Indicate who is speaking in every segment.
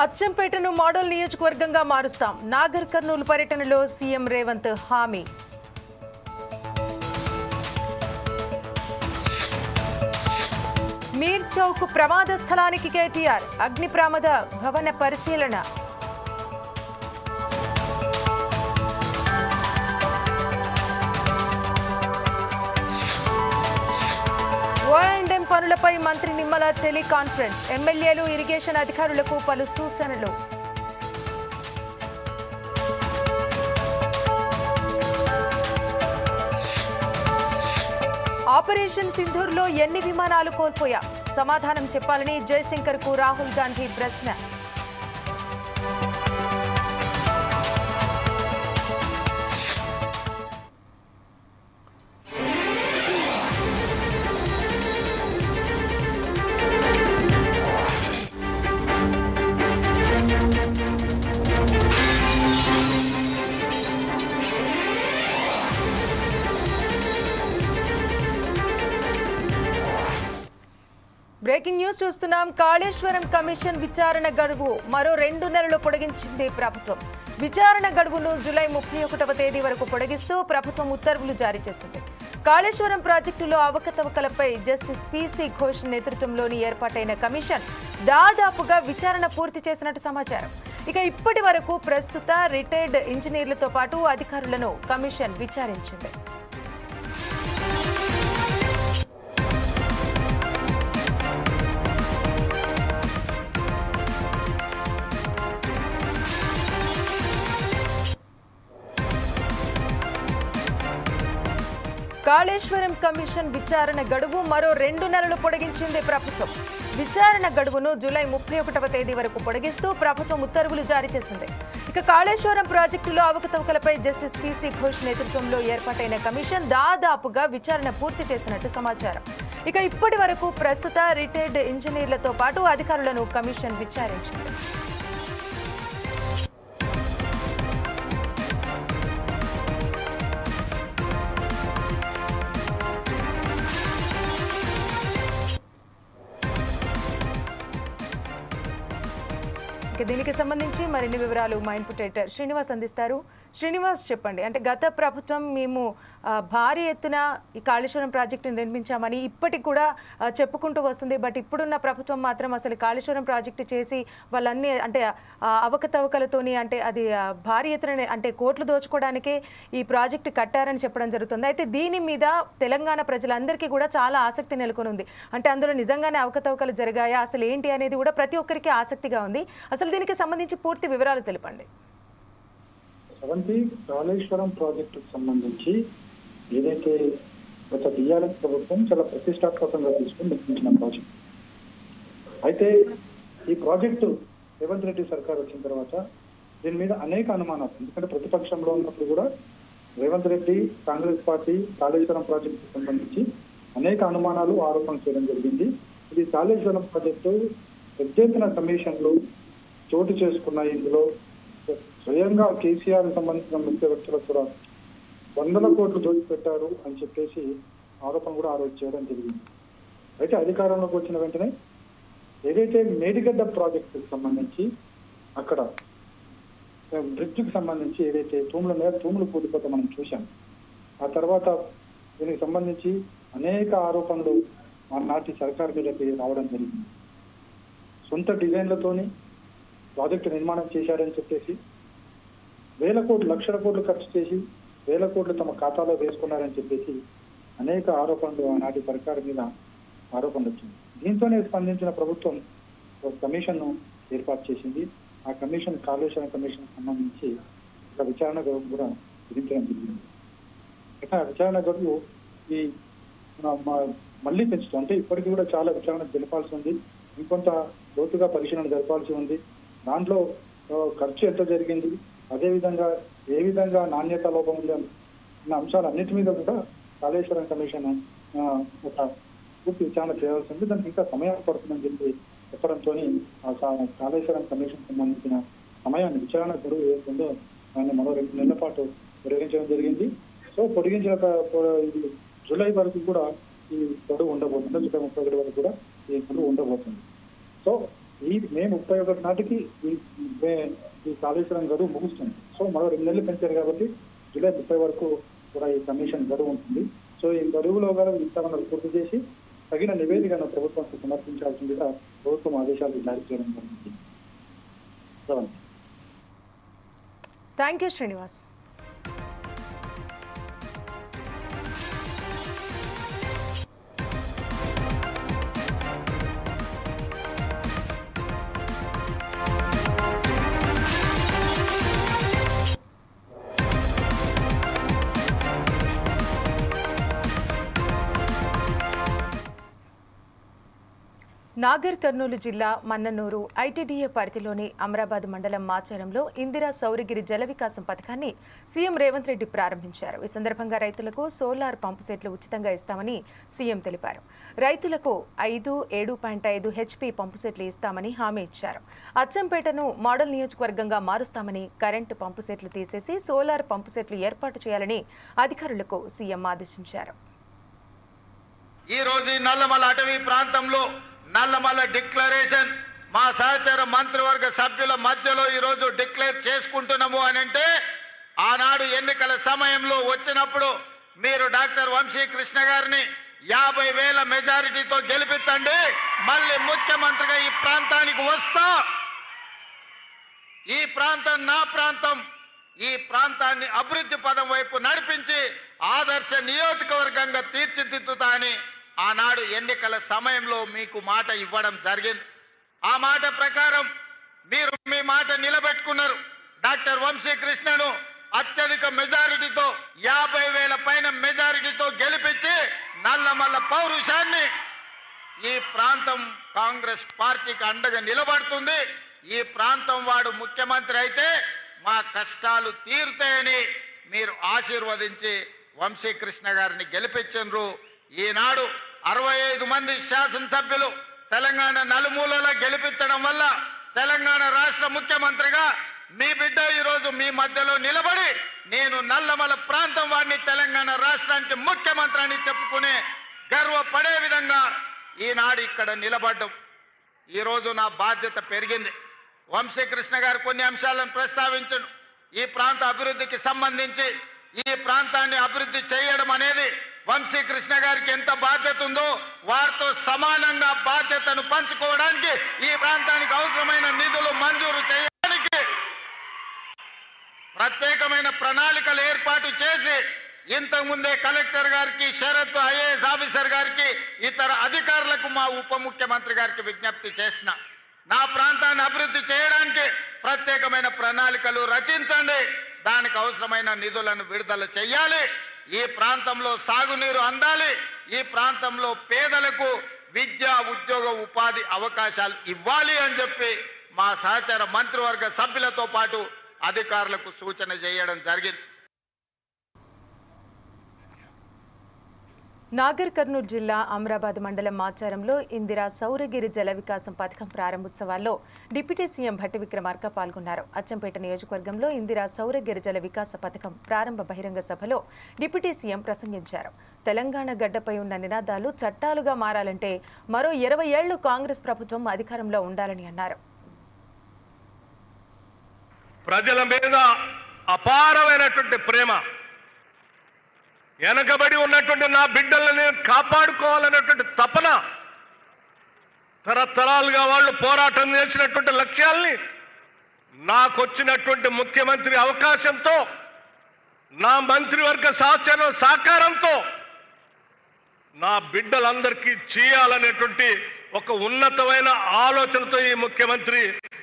Speaker 1: అచ్చంపేటను model నియోజకవర్గంగా మారుస్తాం. Nagar Kurnool పర్యటనలో CM Revanth హామీ. మీర్ చౌక్ ప్రమాద స్థలానికి కేటీఆర్ అగ్ని ప్రమాద భవన పరిశీలన. ఓఎండ్ఎం పనులపై మంత్రి నిమ్మల టెలికాన్ఫరెన్స్. ఎమ్మెల్యేలు ఇరిగేషన్ అధికారులకు పలు సూచనలు. ఆపరేషన్ సింధూర్లో ఎన్ని విమానాలు కోల్పోయా? సమాధానం చెప్పాలని జయశంకర్ కు రాహుల్ గాంధీ ప్రశ్న. బ్రేకింగ్ న్యూస్ చూస్తున్నాం. కాళేశ్వరం కమిషన్ విచారణ గడువు మరో 2 నెలలు పొడిగించింది ప్రభుత్వం. విచారణ గడువును జూలై 31వ తేదీ వరకు పొడిగిస్తూ ప్రభుత్వం ఉత్తర్వులు జారీ చేసింది. కాళేశ్వరం ప్రాజెక్టులో అవకతవకలపై జస్టిస్ పీసీ ఘోష్ నేతృత్వంలోని ఏర్పాటైన కమిషన్ దాదాపుగా విచారణ పూర్తి చేసినట్టు సమాచారం. ఇక ఇప్పటి వరకు ప్రస్తుత రిటైర్డ్ ఇంజనీర్లతో పాటు అధికారులను కమిషన్ విచారించింది. కాళేశ్వరం కమిషన్ విచారణ గడువు మరో 2 నెలలు పొడిగించింది ప్రభుత్వం. విచారణ గడువును జూలై 31వ తేదీ వరకు పొడిగిస్తూ ప్రభుత్వం ఉత్తర్వులు జారీ చేసింది. ఇక కాళేశ్వరం ప్రాజెక్టులో అవకతవకలపై జస్టిస్ పీసీ ఘోష్ నేతృత్వంలో ఏర్పాటైన కమిషన్ దాదాపుగా విచారణ పూర్తి చేసినట్టు సమాచారం. ఇక ఇప్పటి వరకు ప్రస్తుత రిటైర్డ్ ఇంజనీర్లతో పాటు అధికారులను కమిషన్ విచారించింది. దీనికి సంబంధించి మరిన్ని వివరాలు మా ఇన్పుట్ ఎడిటర్ శ్రీనివాస్ అందిస్తారు. శ్రీనివాస్, చెప్పండి. అంటే గత ప్రభుత్వం మేము భారీ ఎత్తున ఈ కాళేశ్వరం ప్రాజెక్టును నిర్మించామని ఇప్పటికి కూడా చెప్పుకుంటూ వస్తుంది. బట్ ఇప్పుడున్న ప్రభుత్వం మాత్రం అసలు కాళేశ్వరం ప్రాజెక్టు చేసి వాళ్ళన్నీ అంటే అవకతవకలతోని అంటే అది భారీ ఎత్తున అంటే కోట్లు దోచుకోవడానికే ఈ ప్రాజెక్టు కట్టారని చెప్పడం జరుగుతుంది. అయితే దీని మీద తెలంగాణ ప్రజలందరికీ కూడా చాలా ఆసక్తి నెలకొని ఉంది. అంటే అందులో నిజంగానే అవకతవకలు జరిగాయా, అసలు ఏంటి అనేది కూడా ప్రతి ఒక్కరికి ఆసక్తిగా ఉంది. అసలు దీనికి సంబంధించి పూర్తి వివరాలు తెలపండి.
Speaker 2: కాళేశ్వరం ప్రాజెక్టుకు సంబంధించి ఏదైతే గత టీఆర్ఎస్ ప్రభుత్వం చాలా ప్రతిష్టాత్మకంగా తీసుకుని నిర్మించిన ప్రాజెక్ట్. అయితే ఈ ప్రాజెక్టు రేవంత్ రెడ్డి సర్కార్ వచ్చిన తర్వాత దీని మీద అనేక అనుమానాలు, ఎందుకంటే ప్రతిపక్షంలో ఉన్నప్పుడు కూడా రేవంత్ రెడ్డి కాంగ్రెస్ పార్టీ కాళేశ్వరం ప్రాజెక్టుకు సంబంధించి అనేక అనుమానాలు ఆరోపణలు చేయడం జరిగింది. ఇది కాళేశ్వరం ప్రాజెక్టు పెద్ద ఎత్తున కమిషన్లు చోటు చేసుకున్నాయి. ఇందులో స్వయంగా కేసీఆర్ సంబంధించిన ముఖ్య వ్యక్తులకు కూడా 100 కోట్లు దోచిపెట్టారు అని చెప్పేసి ఆరోపణ కూడా ఆ రోజు చేయడం జరిగింది. అయితే అధికారంలోకి వచ్చిన వెంటనే ఏదైతే మేడిగడ్డ ప్రాజెక్టుకు సంబంధించి అక్కడ బ్రిడ్జ్కి సంబంధించి ఏదైతే తూములు కూలిపోతే మనం చూసాం. ఆ తర్వాత దీనికి సంబంధించి అనేక ఆరోపణలు ఆనాటి సర్కార్ మీదకి రావడం జరిగింది. సొంత డిజైన్లతోని ప్రాజెక్టు నిర్మాణం చేశారని చెప్పేసి లక్షల కోట్లు ఖర్చు చేసి 1000 కోట్లు తమ ఖాతాలో వేసుకున్నారని చెప్పేసి అనేక ఆరోపణలు ఆనాటి సర్కారు మీద ఆరోపణలు వచ్చింది. దీంతోనే స్పందించిన ప్రభుత్వం ఒక కమిషన్ను ఏర్పాటు చేసింది. ఆ కమిషన్ కాళేశ్వరం కమిషన్ సంబంధించి ఒక విచారణ గడువు కూడా విధించడం జరిగింది. అయితే ఆ విచారణ గడువు ఈ మళ్ళీ పెంచుతుంది. అంటే ఇప్పటికీ కూడా చాలా విచారణ జరపాల్సి ఉంది, ఇంకొంత లోతుగా పరిశీలన జరపాల్సి ఉంది. దాంట్లో ఖర్చు ఎంత జరిగింది, అదేవిధంగా ఏ విధంగా నాణ్యత లోపం ఉంది అన్న అంశాలన్నిటి మీద కూడా కాళేశ్వరం కమిషన్ ఒక పూర్తి విచారణ చేయాల్సి ఉంది. దానికి ఇంకా సమయం పడుతుందని చెప్పి చెప్పడంతో కాళేశ్వరం కమిషన్ సంబంధించిన సమయాన్ని విచారణ గడువు ఏస్తుందో దాన్ని మరో 2 నెలల పాటు పొడిగించడం జరిగింది. సో పొడిగించిన జూలై వరకు కూడా ఈ గడువు ఉండబోతుంది. జూలై 31 వరకు కూడా ఈ గడువు ఉండబోతుంది. సో ఈ మే 31 నాటికి ఈ కాళేశ్వరం గడువు ముగుస్తుంది. సో మరో 2 నెలలు పెంచారు కాబట్టి జూలై 30 వరకు కూడా ఈ కమిషన్ గడువు ఉంటుంది. సో ఈ గడువులో కూడా విత్తనాలు పూర్తి చేసి తగిన నివేదికను ప్రభుత్వానికి సమర్పించాల్సిందిగా ప్రభుత్వం ఆదేశాలు జారీ చేయడం జరిగింది.
Speaker 1: Thank you Srinivas. నాగర్ కర్నూలు జిల్లా మన్ననూరు ఐటీడీఏ పరిధిలోని అమరాబాద్ మండలం మాచారంలో ఇందిరా సౌరగిరి జల వికాసం పథకాన్ని సీఎం రేవంత్ రెడ్డి ప్రారంభించారు. ఈ సందర్భంగా రైతులకు సోలార్ పంపు సెట్లు ఉచితంగా ఇస్తామని సీఎం తెలిపారు. రైతులకు 7.5 హెచ్పీ పంపు సెట్లు ఇస్తామని హామీ ఇచ్చారు. అచ్చంపేటను మోడల్ నియోజకవర్గంగా మారుస్తామని, కరెంటు పంపు సెట్లు తీసేసి సోలార్ పంపు సెట్లు ఏర్పాటు చేయాలని అధికారులకు సీఎం ఆదేశించారు.
Speaker 3: ఈ రోజు నల్లమల అటవీ ప్రాంతంలో నల్లమల డిక్లరేషన్ మా సహచర మంత్రివర్గ సభ్యుల మధ్యలో ఈ రోజు డిక్లేర్ చేసుకుంటున్నాము అని అంటే, ఆనాడు ఎన్నికల సమయంలో వచ్చినప్పుడు మీరు డాక్టర్ వంశీకృష్ణ గారిని 50,000 మెజారిటీతో గెలిపించండి, మళ్ళీ ముఖ్యమంత్రిగా ఈ ప్రాంతానికి వస్తా, ఈ ప్రాంతం నా ప్రాంతం, ఈ ప్రాంతాన్ని అభివృద్ధి పదం వైపు నడిపించి ఆదర్శ నియోజకవర్గంగా తీర్చిదిద్దుతా అని ఆనాడు ఎన్నికల సమయంలో మీకు మాట ఇవ్వడం జరిగింది. ఆ మాట ప్రకారం మీరు మీ మాట నిలబెట్టుకున్నారు. డాక్టర్ వంశీకృష్ణను అత్యధిక మెజారిటీతో 50,000 పైన మెజారిటీతో గెలిపించి నల్లమల్ల పౌరుషాన్ని ఈ ప్రాంతం కాంగ్రెస్ పార్టీకి అండగా నిలబడుతుంది. ఈ ప్రాంతం వాడు ముఖ్యమంత్రి అయితే మా కష్టాలు తీరుతాయని మీరు ఆశీర్వదించి వంశీకృష్ణ గారిని గెలిపించారు. ఈనాడు 65 మంది శాసనసభ్యులు తెలంగాణ నలుమూలలా గెలిపించడం వల్ల తెలంగాణ రాష్ట్ర ముఖ్యమంత్రిగా మీ బిడ్డ ఈరోజు మీ మధ్యలో నిలబడి నేను నల్లమల ప్రాంతం వాడిని, తెలంగాణ రాష్ట్రానికి ముఖ్యమంత్రి అని చెప్పుకునే గర్వపడే విధంగా ఈనాడు ఇక్కడ నిలబడ్డం. ఈరోజు నా బాధ్యత పెరిగింది. వంశీకృష్ణ గారు కొన్ని అంశాలను ప్రస్తావించను. ఈ ప్రాంత అభివృద్ధికి సంబంధించి ఈ ప్రాంతాన్ని అభివృద్ధి చేయడం అనేది వంశీకృష్ణ గారికి ఎంత బాధ్యత ఉందో వారితో సమానంగా బాధ్యతను పంచుకోవడానికి ఈ ప్రాంతానికి అవసరమైన నిధులు మంజూరు చేయడానికి ప్రత్యేకమైన ప్రణాళికలు ఏర్పాటు చేసి ఇంతకుముందే కలెక్టర్ గారికి, షరత్ ఐఏఎస్ ఆఫీసర్ గారికి, ఇతర అధికారులకు మా ఉప ముఖ్యమంత్రి గారికి విజ్ఞప్తి చేసిన, నా ప్రాంతాన్ని అభివృద్ధి చేయడానికి ప్రత్యేకమైన ప్రణాళికలు రచించండి, దానికి అవసరమైన నిధులను విడుదల చేయాలి, ఈ ప్రాంతంలో సాగునీరు అందాలి, ఈ ప్రాంతంలో పేదలకు విద్య, ఉద్యోగ, ఉపాధి అవకాశాలు ఇవ్వాలి అని చెప్పి మా సహచర మంత్రివర్గ సభ్యులతో పాటు అధికారులకు సూచన చేయడం జరిగింది.
Speaker 1: నాగర్ కర్నూలు జిల్లా అమరాబాద్ మండలం మాచారంలో ఇందిరా సౌరగిరి జల వికాసం పథకం ప్రారంభోత్సవాల్లో డిప్యూటీ సీఎం భట్టి విక్రమార్క పాల్గొన్నారు. అచ్చంపేట నియోజకవర్గంలో ఇందిరా సౌరగిరి జల వికాస పథకం ప్రారంభ బహిరంగ సభలో డిప్యూటీ సీఎం ప్రసంగించారు. తెలంగాణ గడ్డపై ఉన్న నినాదాలు చట్టాలుగా మారాలంటే మరో 20 ఏళ్లు కాంగ్రెస్ ప్రభుత్వం అధికారంలో ఉండాలని అన్నారు.
Speaker 4: ప్రజల మీద అపారమైనటువంటి ప్రేమ, వెనకబడి ఉన్నటువంటి నా బిడ్డలని కాపాడుకోవాలనేటువంటి తపన, తరతరాలుగా వాళ్ళు పోరాటం చేసినటువంటి లక్ష్యాల్ని నాకొచ్చినటువంటి ముఖ్యమంత్రి అవకాశంతో, నా మంత్రివర్గ సహకారంతో నా బిడ్డలందరికీ చేయాలనేటువంటి ఒక ఉన్నతమైన ఆలోచనతో ఈ ముఖ్యమంత్రి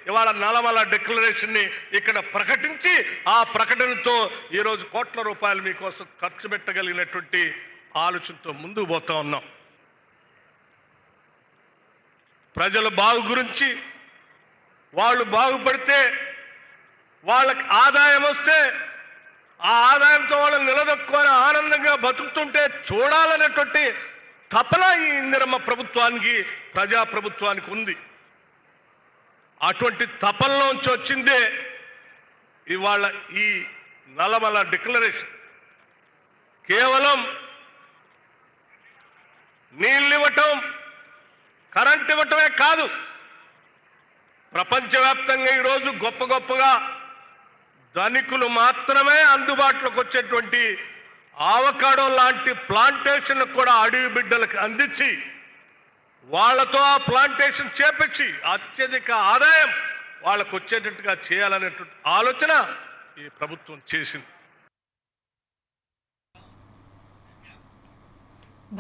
Speaker 4: ఇవాళ నల్లమల డిక్లరేషన్ ని ఇక్కడ ప్రకటించి, ఆ ప్రకటనతో ఈరోజు కోట్ల రూపాయలు మీకోసం ఖర్చు పెట్టగలిగినటువంటి ఆలోచనతో ముందుకు పోతా ఉన్నాం. ప్రజల బాగు గురించి, వాళ్ళు బాగుపడితే, వాళ్ళకి ఆదాయం వస్తే, ఆ ఆదాయంతో వాళ్ళని నిలదొక్కుని ఆనందంగా బతుకుతుంటే చూడాలనేటువంటి తపన ఈ ఇందిరమ్మ ప్రభుత్వానికి, ప్రజాప్రభుత్వానికి ఉంది. అటువంటి తపనలోంచి వచ్చిందే ఇవాళ ఈ నల్లమల డిక్లరేషన్. కేవలం నీళ్ళు ఇవ్వటం, కరెంట్ ఇవ్వటమే కాదు, ప్రపంచవ్యాప్తంగా ఈరోజు గొప్ప గొప్పగా ధనికులు మాత్రమే అందుబాటులోకి వచ్చేటువంటి ఆవకాడో లాంటి ప్లాంటేషన్ కూడా అడవి బిడ్డలకు అందించి వాళ్లతో ఆ ప్లాంటేషన్ చేపించి అత్యధిక ఆదాయం వాళ్ళకు వచ్చేటట్టుగా చేయాలనేటువంటి ఆలోచన ఈ ప్రభుత్వం చేసింది.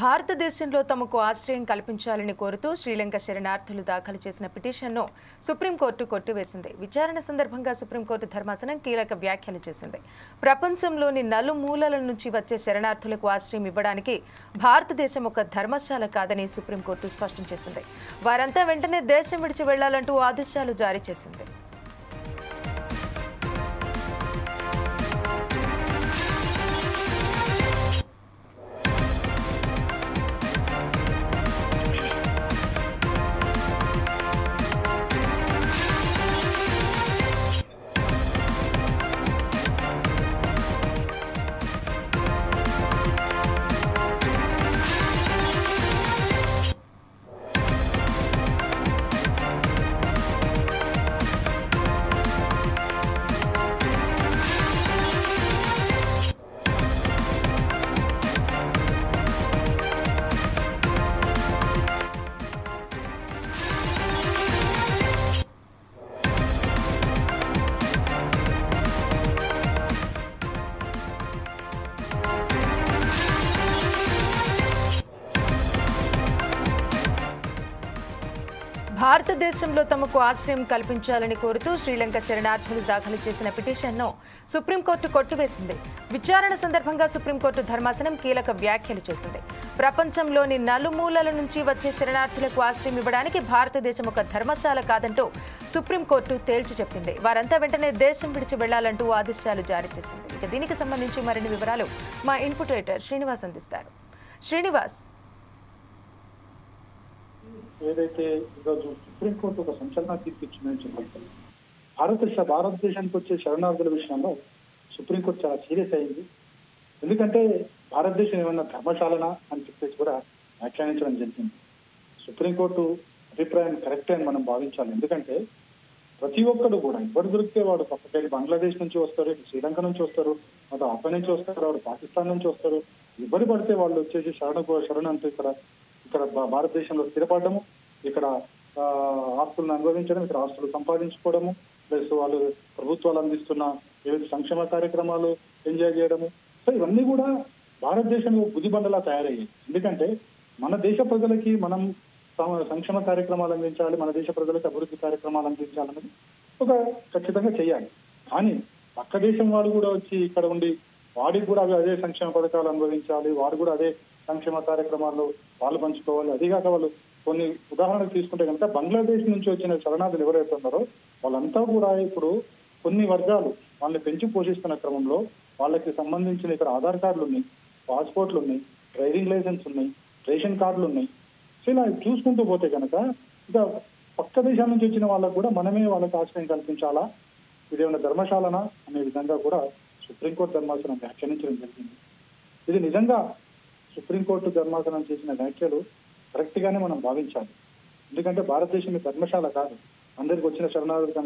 Speaker 1: భారతదేశంలో తమకు ఆశ్రయం కల్పించాలని కోరుతూ శ్రీలంక శరణార్థులు దాఖలు చేసిన పిటిషన్ను సుప్రీంకోర్టు కొట్టివేసింది. విచారణ సందర్భంగా సుప్రీంకోర్టు ధర్మాసనం కీలక వ్యాఖ్యలు చేసింది. ప్రపంచంలోని నలుమూలల నుంచి వచ్చే శరణార్థులకు ఆశ్రయం ఇవ్వడానికి భారతదేశం ఒక ధర్మశాల కాదని సుప్రీంకోర్టు స్పష్టం చేసింది. వారంతా వెంటనే దేశం విడిచి వెళ్లాలంటూ ఆదేశాలు జారీ చేసింది. భారతదేశంలో తమకు ఆశ్రయం కల్పించాలని కోరుతూ శ్రీలంక శరణార్థులు దాఖలు చేసిన పిటిషన్ను సుప్రీంకోర్టు కొట్టివేసింది. విచారణ సందర్భంగా సుప్రీంకోర్టు ధర్మాసనం కీలక వ్యాఖ్యలు చేసింది. ప్రపంచంలోని నలుమూలల నుంచి వచ్చే శరణార్థులకు ఆశ్రయం ఇవ్వడానికి భారతదేశం ఒక ధర్మశాల కాదంటూ సుప్రీంకోర్టు తేల్చి చెప్పింది. వారంతా వెంటనే దేశం విడిచి వెళ్లాలంటూ ఆదేశాలు జారీ చేసింది. ఇక దీనికి సంబంధించి మరిన్ని వివరాలు మా ఇన్పుట్ ఎడిటర్ శ్రీనివాస్ అందిస్తారు. శ్రీనివాస్,
Speaker 2: ఏదైతే ఈరోజు సుప్రీంకోర్టు ఒక సంచలన తీర్పు ఇచ్చిందని చెప్పాలి. భారతదేశానికి వచ్చే శరణార్థుల విషయంలో సుప్రీంకోర్టు చాలా సీరియస్ అయింది. ఎందుకంటే భారతదేశం ఏమన్నా ధర్మశాలనా అని చెప్పేసి కూడా వ్యాఖ్యానించడం జరిగింది. సుప్రీంకోర్టు అభిప్రాయం కరెక్టే అని మనం భావించాలి. ఎందుకంటే ప్రతి ఒక్కరు కూడా ఎవరు దొరికితే వాడు పక్కకి బంగ్లాదేశ్ నుంచి వస్తారు, శ్రీలంక నుంచి వస్తారు, వాడు ఆఫ్ఘన్ నుంచి వస్తారు, వాడు పాకిస్తాన్ నుంచి వస్తారు. ఎవరు పడితే వాళ్ళు వచ్చేసి శరణంతో ఇక్కడ భారతదేశంలో స్థిరపడము, ఇక్కడ ఆస్తులను అనుభవించడం, ఇక్కడ ఆస్తులు సంపాదించుకోవడము, ప్లస్ వాళ్ళు ప్రభుత్వాలు అందిస్తున్న వివిధ సంక్షేమ కార్యక్రమాలు ఎంజాయ్ చేయడము. సో ఇవన్నీ కూడా భారతదేశంలో గుదిబండలా తయారయ్యాయి. ఎందుకంటే మన దేశ ప్రజలకి మనం సంక్షేమ కార్యక్రమాలు అందించాలి, మన దేశ ప్రజలకు అభివృద్ధి కార్యక్రమాలు అందించాలన్నది ఒక ఖచ్చితంగా చేయాలి. కానీ పక్క దేశం వాళ్ళు కూడా వచ్చి ఇక్కడ ఉండి వాడికి కూడా అదే సంక్షేమ పథకాలు అనుభవించాలి, వాడు కూడా అదే సంక్షేమ కార్యక్రమాల్లో పాలు పంచుకోవాలి. అదిగాక వాళ్ళు కొన్ని ఉదాహరణకు తీసుకుంటే కనుక బంగ్లాదేశ్ నుంచి వచ్చిన శరణార్థులు ఎవరైతే ఉన్నారో వాళ్ళంతా కూడా ఇప్పుడు కొన్ని వర్గాలు వాళ్ళని పెంచి పోషిస్తున్న క్రమంలో వాళ్ళకి సంబంధించిన ఇక్కడ ఆధార్ కార్డులు ఉన్నాయి, పాస్పోర్ట్లు ఉన్నాయి, డ్రైవింగ్ లైసెన్స్ ఉన్నాయి, రేషన్ కార్డులు ఉన్నాయి. సో ఇలా చూసుకుంటూ పోతే కనుక ఇక పక్క దేశాల నుంచి వచ్చిన వాళ్ళకు కూడా మనమే వాళ్ళకి ఆశ్రయం కల్పించాలా, ఇదేమైనా ధర్మశాలనా అనే విధంగా కూడా సుప్రీంకోర్టు ధర్మాసనం వ్యాఖ్యానించడం జరిగింది. ఇది నిజంగా సుప్రీంకోర్టు ధర్మాసనం చేసిన వ్యాఖ్యలు కరెక్ట్ గానే మనం భావించాలి. ఎందుకంటే భారతదేశం ధర్మశాల కాదు. అందరికి వచ్చిన శరణార్థులకు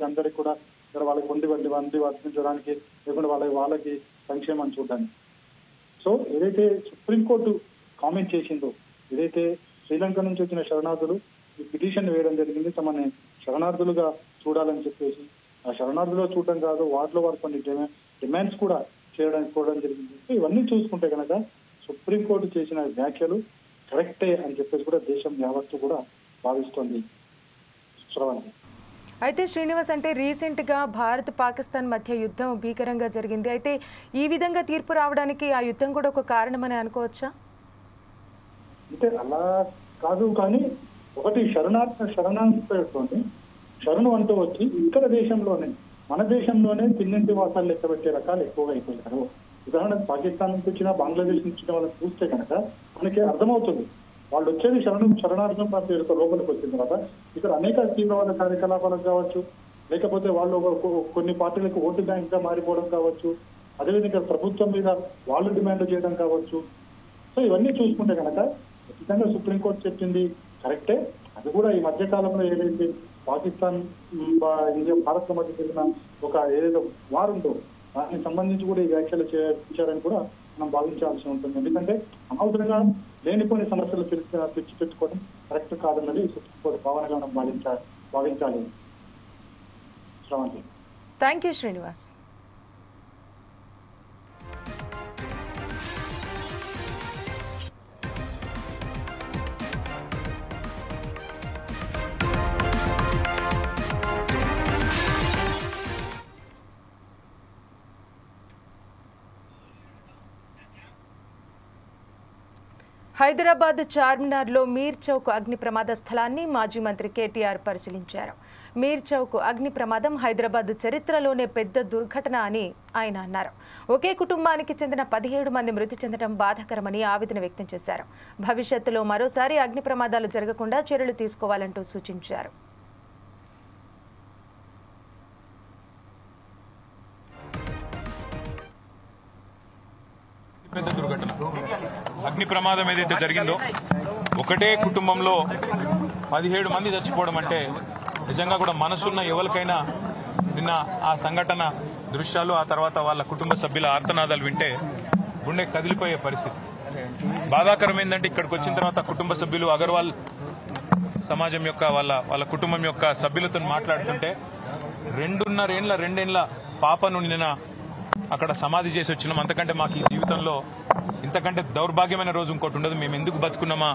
Speaker 2: అందరికి కూడా ఇక్కడ వాళ్ళకి వండి వర్తించడానికి లేకుండా వాళ్ళకి సంక్షేమం చూడడానికి. సో ఏదైతే సుప్రీంకోర్టు కామెంట్ చేసిందో, ఏదైతే శ్రీలంక నుంచి వచ్చిన శరణార్థులు ఈ పిటిషన్ వేయడం జరిగింది, తమని శరణార్థులుగా చూడాలని చెప్పేసి, ఆ శరణార్థులుగా చూడడం కాదు వాటిలో వారు కొన్ని డిమాండ్స్ కూడా చేయడం జరిగింది. ఇవన్నీ చూసుకుంటే కనుక సుప్రీంకోర్టు చేసిన వ్యాఖ్యలు కరెక్టే అని చెప్పేసి కూడా దేశం యావత్తు కూడా భావిస్తోంది.
Speaker 1: అయితే శ్రీనివాస్, అంటే రీసెంట్గా భారత్ పాకిస్తాన్ మధ్య యుద్ధం భీకరంగా జరిగింది. అయితే ఈ విధంగా తీర్పు రావడానికి ఆ యుద్ధం కూడా ఒక కారణమని అనుకోవచ్చా?
Speaker 2: అంటే అలా కాదు, కానీ ఒకటి శరణార్థులతోని శరణు అంటూ వచ్చి ఇక్కడ దేశంలోనే మన దేశంలోనే తిన్నింటి వాసాలు లెక్క పెట్టే రకాలు ఎక్కువగా అయిపోయారు. ఉదాహరణకు పాకిస్తాన్ నుంచి వచ్చిన బంగ్లాదేశ్ నుంచి వచ్చిన వాళ్ళని చూస్తే కనుక మనకి అర్థమవుతుంది వాళ్ళు వచ్చేది శరణార్థం పార్టీ యొక్క లోపలికి వచ్చిన తర్వాత ఇక్కడ అనేక తీవ్రవాద కార్యకలాపాలకు కావచ్చు, లేకపోతే వాళ్ళు కొన్ని పార్టీలకు ఓటు బ్యాంక్ గా మారిపోవడం కావచ్చు, అదేవిధంగా ప్రభుత్వం మీద వాళ్ళు డిమాండ్ చేయడం కావచ్చు. సో ఇవన్నీ చూసుకుంటే కనుక ఖచ్చితంగా సుప్రీంకోర్టు చెప్పింది కరెక్టే. అది కూడా ఈ మధ్య కాలంలో ఏదైతే పాకిస్తాన్ ఇండియా భారత్ మధ్య జరిగిన ఒక ఏదైతే వార్ ఉందో దానికి సంబంధించి కూడా ఈ వ్యాఖ్యలు చేశారని కూడా మనం భావించాల్సి ఉంటుంది. ఎందుకంటే అనవసరంగా లేనిపోని సమస్యలు తెచ్చిపెట్టుకోవడం కరెక్ట్ కాదన్నది సుప్రీంకోర్టు భావనగా మనం భావించాలి. శ్రవంతి.
Speaker 1: Thank you Srinivas. హైదరాబాద్ చార్మినార్లో మీర్ చౌక్ అగ్ని ప్రమాద స్థలాన్ని మాజీ మంత్రి కేటీఆర్ పరిశీలించారు. మీర్ చౌక్ అగ్ని ప్రమాదం హైదరాబాద్ చరిత్రలోనే పెద్ద దుర్ఘటన అని ఆయన అన్నారు. ఒకే కుటుంబానికి చెందిన 17 మంది మృతి చెందడం బాధాకరమని ఆవేదన వ్యక్తం చేశారు. భవిష్యత్తులో మరోసారి అగ్ని ప్రమాదాలు జరగకుండా చర్యలు తీసుకోవాలంటూ సూచించారు.
Speaker 5: పెద్ద దుర్ఘటన అగ్ని ప్రమాదం ఏదైతే జరిగిందో ఒకటే కుటుంబంలో 17 మంది చచ్చిపోవడం అంటే నిజంగా కూడా మనసున్న ఎవరికైనా నిన్న ఆ సంఘటన దృశ్యాలు ఆ తర్వాత వాళ్ళ కుటుంబ సభ్యుల ఆర్తనాదాలు వింటే గుండె కదిలిపోయే పరిస్థితి. బాధాకరం ఏంటంటే ఇక్కడికి వచ్చిన తర్వాత కుటుంబ సభ్యులు అగర్వాల్ సమాజం యొక్క వాళ్ళ కుటుంబం యొక్క సభ్యులతో మాట్లాడుతుంటే 2.5 ఏళ్ల పాపను నిన్న అక్కడ సమాధి చేసి వచ్చినాం. అంతకంటే మాకు ఈ జీవితంలో ఇంతకంటే దౌర్భాగ్యమైన రోజు ఇంకోటి ఉండదు. మేము ఎందుకు బతుకున్నామా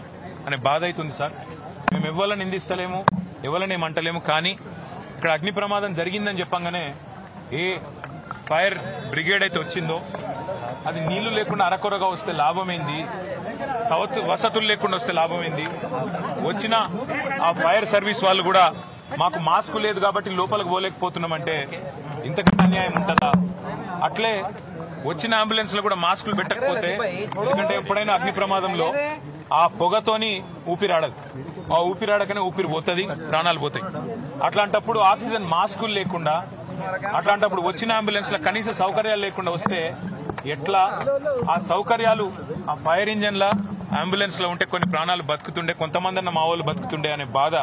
Speaker 5: అనే బాధ అవుతుంది సార్. మేము ఎవరిని నిందిస్తలేము, ఎవరిని ఏమంటలేము. కానీ ఇక్కడ అగ్ని ప్రమాదం జరిగిందని చెప్పంగానే ఏ ఫైర్ బ్రిగేడ్ అయితే వచ్చిందో అది నీళ్లు లేకుండా అరకొరగా వస్తే లాభమైంది, వసతులు లేకుండా వస్తే లాభమైంది. వచ్చిన ఆ ఫైర్ సర్వీస్ వాళ్ళు కూడా మాకు మాస్క్ లేదు కాబట్టి లోపలికి పోలేకపోతున్నామంటే ఇంతకంటే అన్యాయం ఉంటుందా? అట్లే వచ్చిన అంబులెన్స్ లో కూడా మాస్కులు పెట్టకపోతే, ఎందుకంటే ఎప్పుడైనా అగ్ని ప్రమాదంలో ఆ పొగతోని ఊపిరాడదు, ఆ ఊపిరాడకనే ఊపిరి పోతుంది, ప్రాణాలు పోతాయి. అట్లాంటప్పుడు ఆక్సిజన్ మాస్కులు లేకుండా, అట్లాంటప్పుడు వచ్చిన అంబులెన్స్ లో కనీస సౌకర్యాలు లేకుండా వస్తే ఎట్లా? ఆ సౌకర్యాలు ఆ ఫైర్ ఇంజన్ల అంబులెన్స్ లో ఉంటే కొన్ని ప్రాణాలు బతుకుతుండే, కొంతమంది అన్న మా వాళ్ళు బతుకుతుండే అనే బాధ.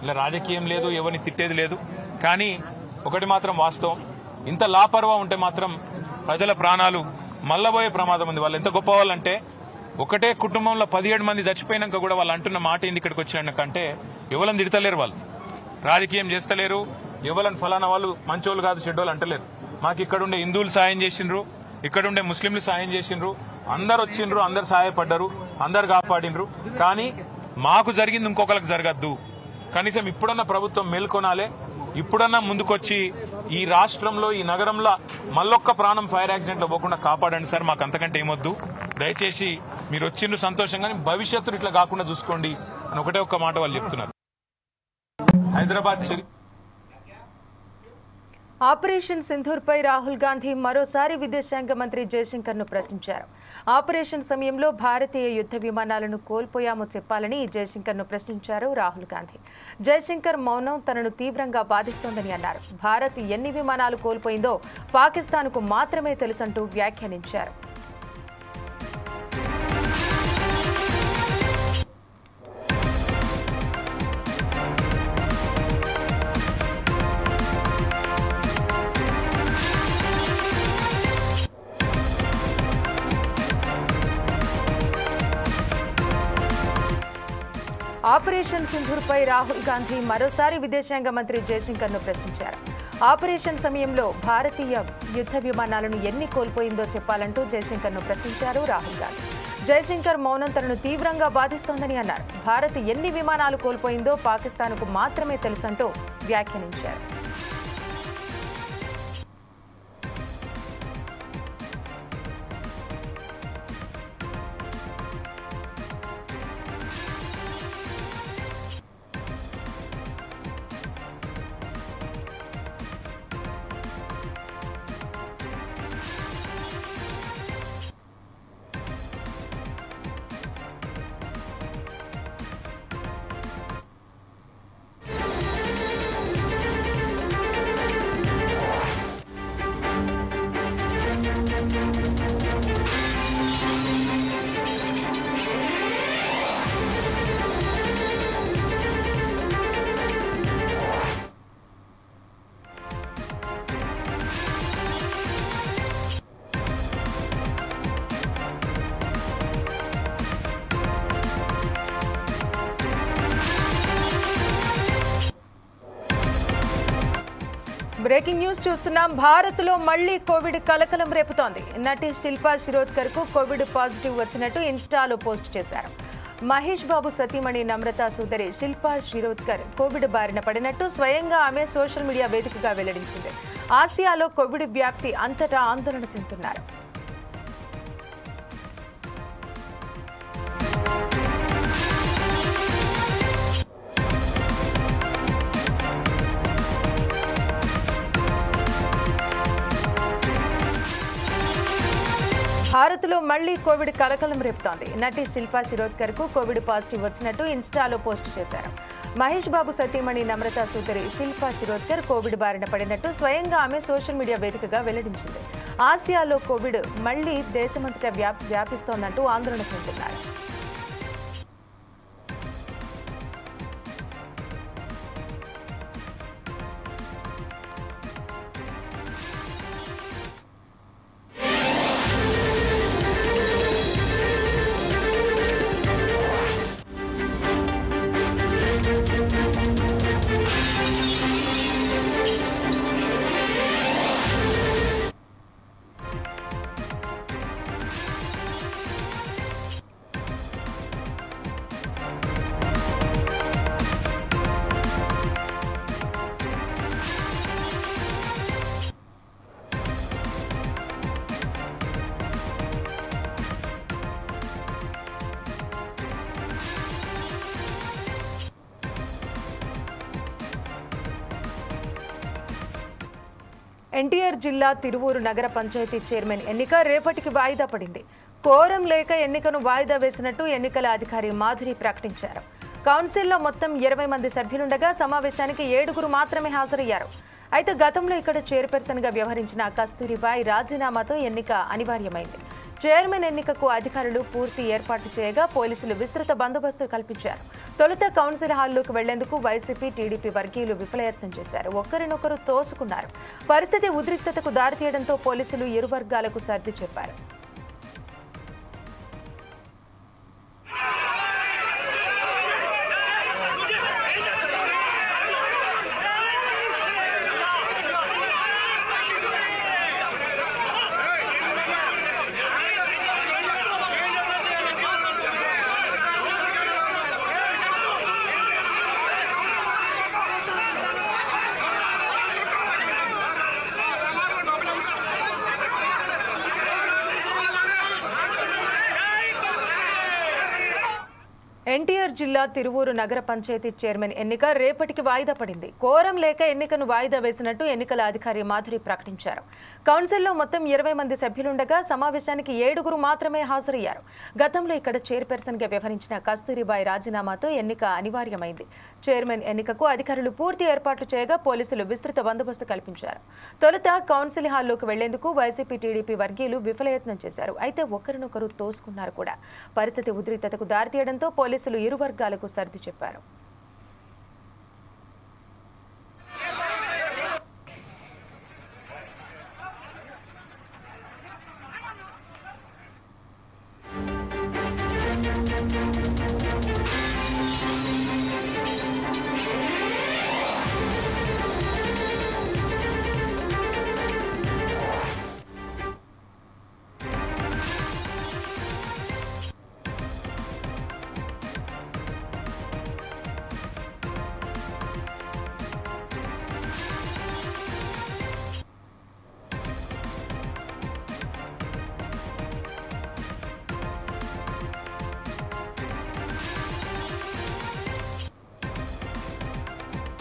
Speaker 5: ఇలా రాజకీయం లేదు, ఎవరిని తిట్టేది లేదు. కానీ ఒకటి మాత్రం వాస్తవం, ఇంత లాపర్వా ఉంటే మాత్రం ప్రజల ప్రాణాలు మల్లబోయే ప్రమాదం ఉంది. వాళ్ళు ఎంత గొప్ప వాళ్ళంటే ఒకటే కుటుంబంలో 17 మంది చచ్చిపోయినాక కూడా వాళ్ళు అంటున్న మాట ఏంది ఇక్కడికి వచ్చినాకంటే ఎవరిని తిడతలేరు, వాళ్ళు రాజకీయం చేస్తలేరు, ఎవరిని ఫలానా వాళ్ళు మంచోళ్ళు కాదు చెడ్డోళ్ళు అంటలేరు. మాకు ఇక్కడుండే హిందువులు సాయం చేసిండ్రు, ఇక్కడుండే ముస్లింలు సాయం చేసిండ్రు, అందరు వచ్చిండ్రు, అందరు సహాయపడ్డారు, అందరు కాపాడినరు. కానీ మాకు జరిగింది ఇంకొకరికి జరగద్దు. కనీసం ఇప్పుడన్నా ప్రభుత్వం మేల్కొనాలే, ఇప్పుడన్నా ముందుకొచ్చి ఈ రాష్ట్రంలో ఈ నగరంలో మళ్ళొక్క ప్రాణం ఫైర్ యాక్సిడెంట్ లో పోకుండా కాపాడండి సార్. మాకు అంతకంటే ఏమొద్దు. దయచేసి మీరు వచ్చిండ్రు సంతోషంగానే, భవిష్యత్తులో ఇట్లా కాకుండా చూసుకోండి అని ఒకటే ఒక్క మాట వాళ్ళు చెప్తున్నారు. హైదరాబాద్
Speaker 1: ఆపరేషన్ సింధూర్పై రాహుల్ గాంధీ మరోసారి విదేశాంగ మంత్రి జయశంకర్ ను ప్రశ్నించారు. ఆపరేషన్ సమయంలో భారతీయ యుద్ధ విమానాలను కోల్పోయామో చెప్పాలని జయశంకర్ ను ప్రశ్నించారు రాహుల్ గాంధీ. జయశంకర్ మౌనం తనను తీవ్రంగా బాధిస్తోందని అన్నారు. భారత్ ఎన్ని విమానాలు కోల్పోయిందో పాకిస్తాన్కు మాత్రమే తెలుసంటూ వ్యాఖ్యానించారు. ఆపరేషన్ సింధూర్పై రాహుల్ గాంధీ మరోసారి విదేశాంగ మంత్రి జయశంకర్ ను ప్రశ్నించారు. ఆపరేషన్ సమయంలో భారతీయ యుద్ధ విమానాలను ఎన్ని కోల్పోయిందో చెప్పాలంటూ జయశంకర్ ను ప్రశ్నించారు రాహుల్ గాంధీ. జయశంకర్ మౌనం తనను తీవ్రంగా బాధిస్తోందని అన్నారు. భారత్ ఎన్ని విమానాలు కోల్పోయిందో పాకిస్తాన్కు మాత్రమే తెలుసంటూ వ్యాఖ్యానించారు. బ్రేకింగ్ న్యూస్ చూస్తున్నాం. భారత్లో మళ్లీ కోవిడ్ కలకలం రేపుతోంది. నటి శిల్పా శిరోద్కర్ కు కోవిడ్ పాజిటివ్ వచ్చినట్టు ఇన్స్టాలో పోస్ట్ చేశారు. మహేష్ బాబు సతీమణి నమ్రతా సోదరి శిల్పా శిరోద్కర్ కోవిడ్ బారిన పడినట్టు స్వయంగా ఆమె సోషల్ మీడియా వేదికగా వెల్లడించింది. ఆసియాలో కోవిడ్ వ్యాప్తి అంతటా ఆందోళన చెందుతున్నారు. భారత్లో మళ్లీ కోవిడ్ కలకలం రేపుతోంది. నటి శిల్పా శిరోద్కర్ కు కోవిడ్ పాజిటివ్ వచ్చినట్టు ఇన్స్టాలో పోస్ట్ చేశారు. మహేష్ బాబు సతీమణి నమ్రతా సోదరి శిల్పా శిరోద్కర్ కోవిడ్ బారిన పడినట్టు స్వయంగా ఆమె సోషల్ మీడియా వేదికగా వెల్లడించింది. ఆసియాలో కోవిడ్ మళ్లీ దేశమంతటా వ్యాపిస్తోందంటూ ఆందోళన చెందుతున్నారు. ఎన్టీఆర్ జిల్లా తిరువూరు నగర పంచాయతీ చైర్మన్ ఎన్నిక రేపటికి వాయిదా పడింది. కోరం లేక ఎన్నికను వాయిదా వేసినట్టు ఎన్నికల అధికారి మాధురి ప్రకటించారు. కౌన్సిల్లో మొత్తం 20 మంది సభ్యులుండగా సమావేశానికి 7 మాత్రమే హాజరయ్యారు. అయితే గతంలో ఇక్కడ చైర్పర్సన్ గా వ్యవహరించిన కస్తూరిబాయి రాజీనామాతో ఎన్నిక అనివార్యమైంది. చైర్మన్ ఎన్నికకు అధికారులు పూర్తి ఏర్పాట్లు చేయగా పోలీసులు విస్తృత బందోబస్తు కల్పించారు. తొలుత కౌన్సిల్ హాల్లోకి వెళ్లేందుకు వైసీపీ, టీడీపీ వర్గీయులు విఫలయత్నం చేశారు. ఒకరినొకరు తోసుకున్నారు. పరిస్థితి ఉద్రిక్తతకు దారితీయడంతో పోలీసులు ఇరు వర్గాలకు సర్ది చెప్పారు. ఎన్టీఆర్ జిల్లా తిరువూరు నగర పంచాయతీ చైర్మన్ ఎన్నిక రేపటికి వాయిదా పడింది. కోరం లేక ఎన్నికను వాయిదా వేసినట్టు ఎన్నికల అధికారి మాధురి ప్రకటించారు. కౌన్సిల్లో మొత్తం 20 మంది సభ్యులుండగా సమావేశానికి 7 మాత్రమే హాజరయ్యారు. గతంలో ఇక్కడ చైర్పర్సన్ గా వ్యవహరించిన కస్తూరిబాయి రాజీనామాతో ఎన్నిక అనివార్యమైంది. చైర్మన్ ఎన్నికకు అధికారులు పూర్తి ఏర్పాట్లు చేయగా పోలీసులు విస్తృత బందోబస్తు కల్పించారు. తొలుత కౌన్సిల్ హాల్లోకి వెళ్లేందుకు వైసీపీ, టీడీపీ వర్గీయులు విఫలయత్నం చేశారు. అయితే ఒకరినొకరు తోసుకున్నారు కూడా. పరిస్థితి ఉద్రిక్తతకు దారితీయడంతో పోలీసులు ఇరు వర్గాలకు సర్ది చెప్పారు.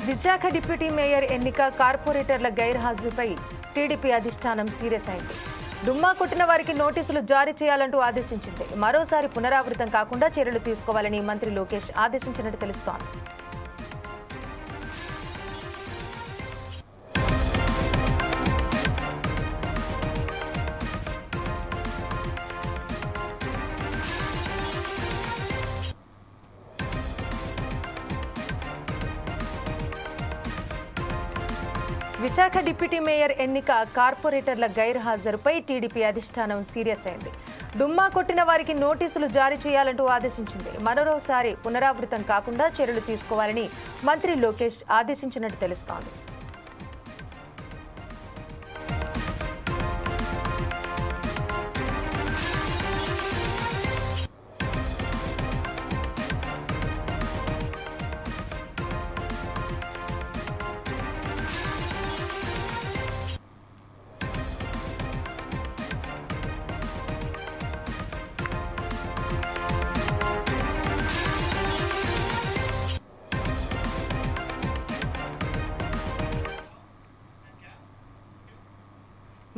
Speaker 1: విశాఖ డిప్యూటీ మేయర్ ఎన్నిక కార్పొరేటర్ల గైర్హాజరుపై టీడీపీ అధిష్టానం సీరియస్ అయింది. డుమ్మా కొట్టిన వారికి నోటీసులు జారీ చేయాలంటూ ఆదేశించింది. మరోసారి పునరావృతం కాకుండా చర్యలు తీసుకోవాలని మంత్రి లోకేష్ ఆదేశించినట్టు తెలుస్తోంది. విశాఖ డిప్యూటీ మేయర్ ఎన్నిక కార్పొరేటర్ల గైర్హాజరుపై టీడీపీ అధిష్టానం సీరియస్ అయింది. డుమ్మా కొట్టిన వారికి నోటీసులు జారీ చేయాలంటూ ఆదేశించింది. మరోసారి పునరావృతం కాకుండా చర్యలు తీసుకోవాలని మంత్రి లోకేష్ ఆదేశించినట్టు తెలుస్తోంది.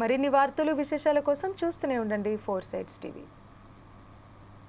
Speaker 1: మరిన్ని వార్తలు విశేషాల కోసం చూస్తూనే ఉండండి 4 Sides TV.